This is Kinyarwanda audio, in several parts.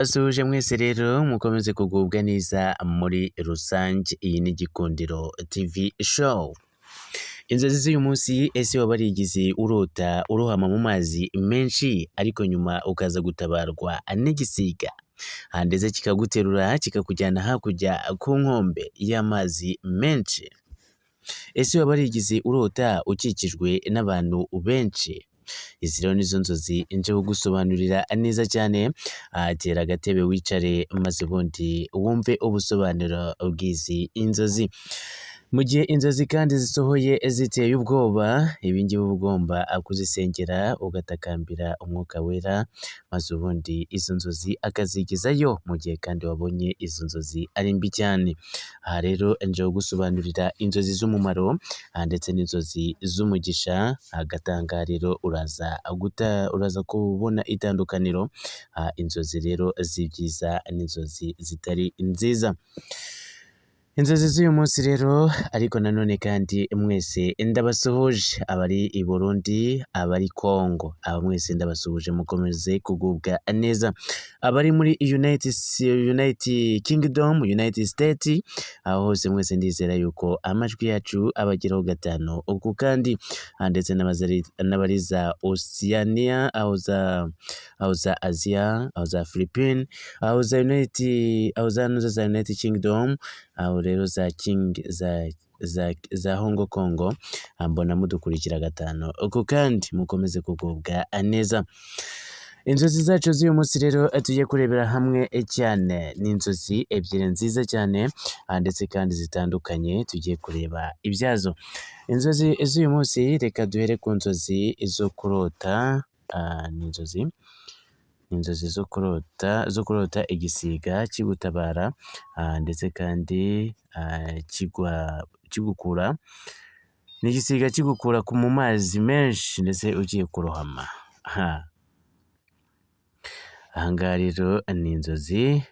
Ndabasuhuje mwese rero mukomeze kugubwa neza muri rusange. Iyi ni Gikundiro TV show. Inzozi z'uyu munsi, ese waba warigize urota urohama mu mazi menshi ariko nyuma ukaza gutabarwa n'igisiga ndetse kikaguterura kikakujyana hakurya ku nkombe y'amazi menshi? Ese waba warigize urota ukikijwe n'abantu benshi? Izi rero nizo nzozi nje kugusobanurira neza cyane. Tera agatebe wicare maze ubundi wumve ubusobanuro bw'izi inzozi. Mu gihe inzozi kandi zisohoye ziteye ubwoba, ibi ngibi uba ugomba kuzisengera ugatakambira umwuka wera, maze ubundi izo nzozi akazigezayo mu gihe kandi wabonye izo nzozi ari mbi cyane. Aha rero nje kugusobanurira inzozi z'umumaro ndetse n'inzozi z'umugisha. Agatanga rero uraza kubona itandukaniro inzozi rero z'ibyiza n'inzozi zitari nziza. Inzozi z'uyu munsi rero ariko nanone kandi mwese ndabasuhuje, abari i Burundi, abari Congo, aba mwese ndabasuhuje mukomeze kugubwa neza. Abari muri United Kingdom, United States, aho hose mwese ndizera yuko amajwi yacu abageraho gatanu uku kandi ndetse n'abari za Oceania, aho za Asia, aho za Philippines, aho za United Kingdom, aho rero za Hong Kong, mbona mudukurikira gatanu uko kandi mukomeze kugubwa neza. Inzozi zacu z'uyu munsi rero tugiye kurebera hamwe cyane, ni inzozi ebyiri nziza cyane ndetse kandi zitandukanye tugiye kureba ibyazo. Inzozi z'uyu munsi reka duhere ku nzozi zo kurota. Ni inzozi zo kurota igisiga kigutabara ndetse kandi kigukura, ni igisiga kigukura mu mazi menshi ndetse ugiye kurohama. Aha ngaha rero ni inzozi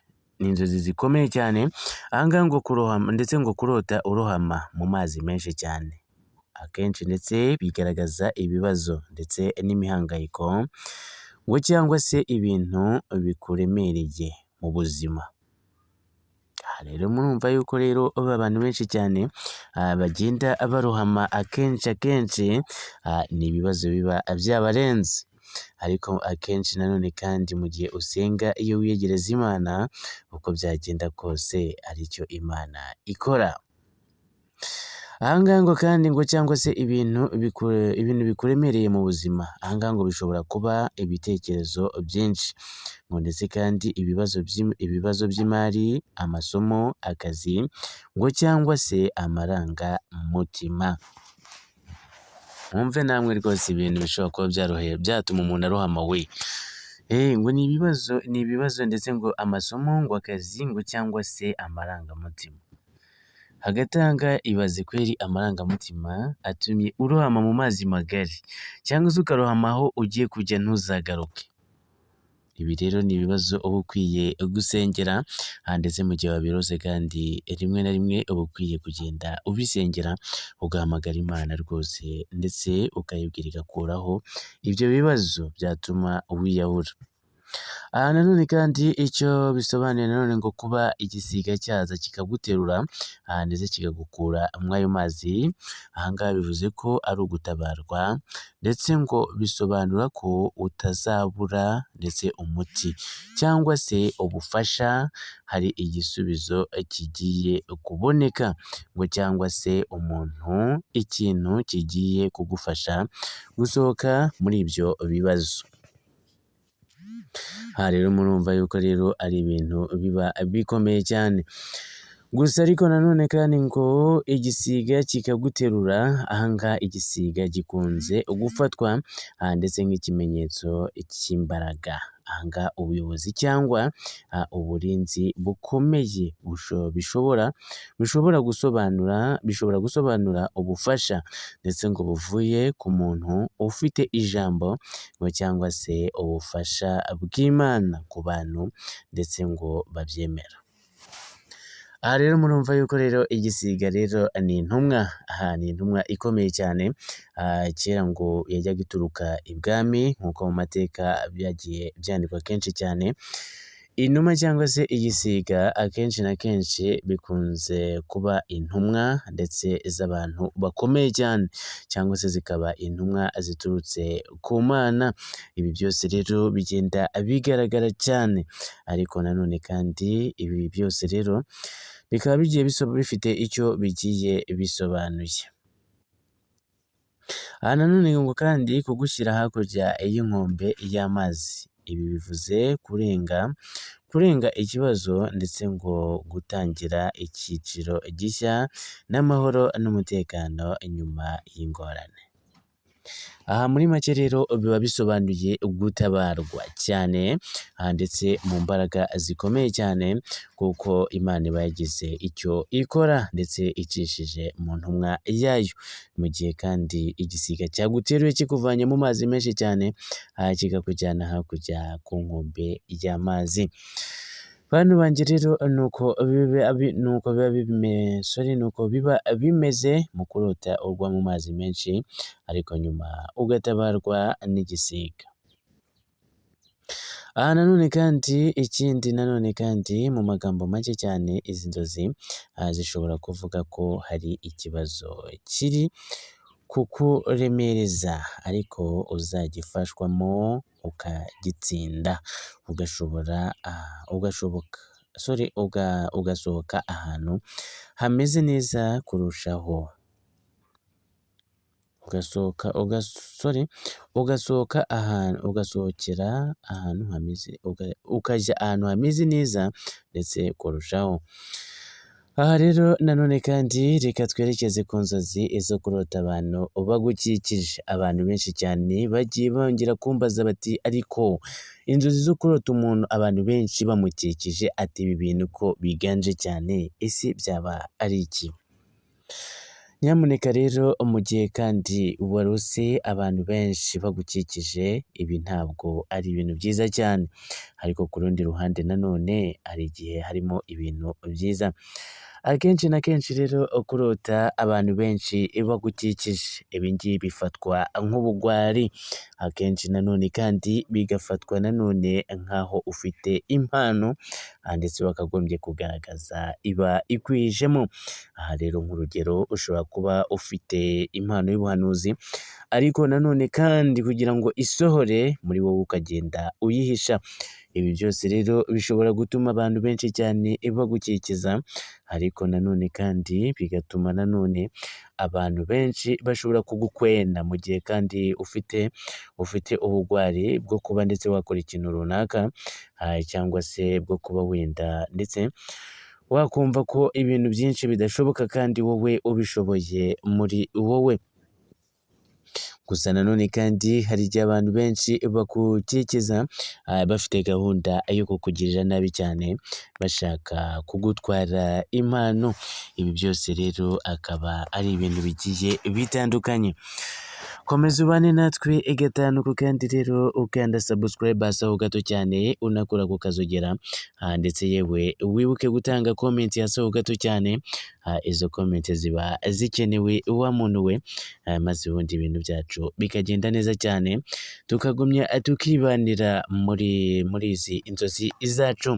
zikomeye cyane. Aha ngaha ngo kurohama ndetse ngo kurota urohama mu mazi menshi cyane, akenshi ndetse bigaragaza ibibazo ndetse n'imihangayiko ngo cyangwa se ibintu bikuremereye mu buzima. Aha rero murumva yuko rero abantu benshi cyane bagenda barohama akenshi ni ibibazo biba byabarenze. Ariko akenshi nanone kandi mu gihe usenga, iyo wiyegereza Imana, uko byagenda kose aricyo Imana ikora. Aha ngaha ngo kandi ngo cyangwa se ibintu bikuremereye mu buzima. Aha ngaha ngo bishobora kuba ibitekerezo byinshi ngo ndetse kandi ibibazo by'imari, amasomo, akazi ngo cyangwa se amarangamutima. Mwumve namwe rwose ibintu bishobora kuba byatuma umuntu arohama we. Ngo ni ibibazo ndetse ngo amasomo, ngo akazi, ngo cyangwa se amarangamutima. Hagati aha ngaha ibaze kweri amarangamutima atumye urohama mu mazi magari, cyangwa se ukarohama aho ugiye kujya ntuzagaruke. Ibi rero ni ibibazo uba ukwiye gusengera ndetse mu gihe wabirose kandi rimwe na rimwe uba ukwiye kugenda ubisengera, ugahamagara Imana rwose ndetse ukayibwira igakuraho ibyo bibazo byatuma wiyahura. Aha nanone kandi icyo bisobanuye nanone ngo kuba igisiga cyaza kikaguterura ndetse kikagukura muri ayo mazi, aha ngaha bivuze ko ari ugutabarwa ndetse ngo bisobanura ko utazabura ndetse umuti cyangwa se ubufasha, hari igisubizo kigiye kuboneka ngo cyangwa se ikintu kigiye kugufasha gusohoka muri ibyo bibazo. Aha rero murumva yuko rero ari ibintu biba bikomeye cyane. Gusa ariko nanone kandi ngo igisiga kikaguterura, aha ngaha igisiga gikunze gufatwa ndetse nk'ikimenyetso cy'imbaraga. Aha ngaha ubuyobozi cyangwa uburinzi bukomeye bishobora gusobanura ubufasha ndetse ngo buvuye ku muntu ufite ijambo ngo cyangwa se ubufasha bw'Imana ku bantu ndetse ngo babyemera. Aha rero murumva yuko rero igisiga rero ni intumwa ikomeye cyane. Kera ngo yajyaga ituruka ibwami nk'uko mu mateka byagiye byandikwa kenshi cyane. Inuma cyangwa se igisiga akenshi na kenshi bikunze kuba intumwa ndetse z'abantu bakomeye cyane cyangwa se zikaba intumwa ziturutse ku Mana. Ibi byose rero bigenda bigaragara cyane ariko nanone kandi ibi byose rero bikaba bigiye bifite icyo bigiye bisobanuye. Aha nanone ngo kandi kugushyira hakurya y'inkombe y'amazi. Ibi bivuze kurenga ikibazo ndetse ngo gutangira icyiciro gishya n'amahoro n'umutekano nyuma y'ingorane. Aha muri make rero biba bisobanuye gutabarwa cyane ndetse mu mbaraga zikomeye cyane kuko Imana iba yagize icyo ikora ndetse icishije mu ntumwa yayo. Mu gihe kandi igisiga cyaguteruye kikuvanye mu mazi menshi cyane kikakujyana hakurya ku nkombe y'amazi. Bantu banjye rero nuko biba bimeze mu kurota ugwa mu mazi menshi ariko nyuma ugatabarwa n'igisiga. Aha nanone kandi mu magambo make cyane izi nzozi zishobora kuvuga ko hari ikibazo kiri kukuremereza ariko uzagifashwamo ukagitsinda ugasohoka ahantu hameze neza kurushaho. Ukajya ahantu hameze neza ndetse kurushaho. Aha rero nanone kandi reka twerekeze ku nzozi zo kurota abantu bagukikije. Abantu benshi cyane bagiye bongera kumbaza bati ariko inzozi zo kurota umuntu abantu benshi bamukikije ati ibi bintu ko biganje cyane, ese byaba ari iki? Nyamuneka rero mu gihe kandi warose abantu benshi bagukikije, ibi ntabwo ari ibintu byiza cyane ariko ku rundi ruhande nanone hari igihe harimo ibintu byiza. Akenshi na kenshi rero kurota abantu benshi bagukikije, ibi ngibi bifatwa nk'ubugwari, akenshi nanone kandi bigafatwa nanone nk'aho ufite impano ndetse wakagombye kugaragaza iba ikwijemo. Aha rero nk'urugero ushobora kuba ufite impano y'ubuhanuzi ariko nanone kandi kugira ngo isohore muri wowe ukagenda uyihisha. Ibi byose rero bishobora gutuma abantu benshi cyane bagukikiza ariko nanone kandi bigatuma nanone abantu benshi bashobora kugukwena mu gihe kandi ufite ubugwari bwo kuba ndetse wakora ikintu runaka cyangwa se bwo kuba wenda ndetse wakumva ko ibintu byinshi bidashoboka kandi wowe ubishoboye muri wowe. Gusa nanone kandi hari igihe abantu benshi bagukikiza bafite gahunda yo kukugirira nabi cyane bashaka kugutwara impano. Ibi byose rero akaba ari ibintu bigiye bitandukanye. Komeza ubane natwe gatanu ku kandi rero ukanda subscribe aho gato cyane unakora ku kazogera ndetse yewe wibuke gutanga comment aho gato cyane. Izo comment ziba zikenewe wa muntu we maze ubundi ibintu byacu bikagenda neza cyane tukagumya tukibanira muri izi inzozi zacu.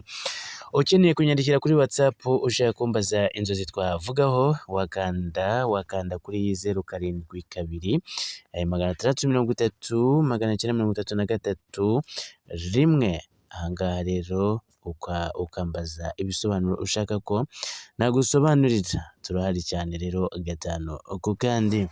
Ukeneye kunyandikira kuri WhatsApp ushaka kumbaza inzozi twavugaho wakanda kuri 072 630 933 1. Ahangaha rero ukambaza ibisobanuro ushaka ko nagusobanurira. Turahari cyane rero gatanu ku kandi.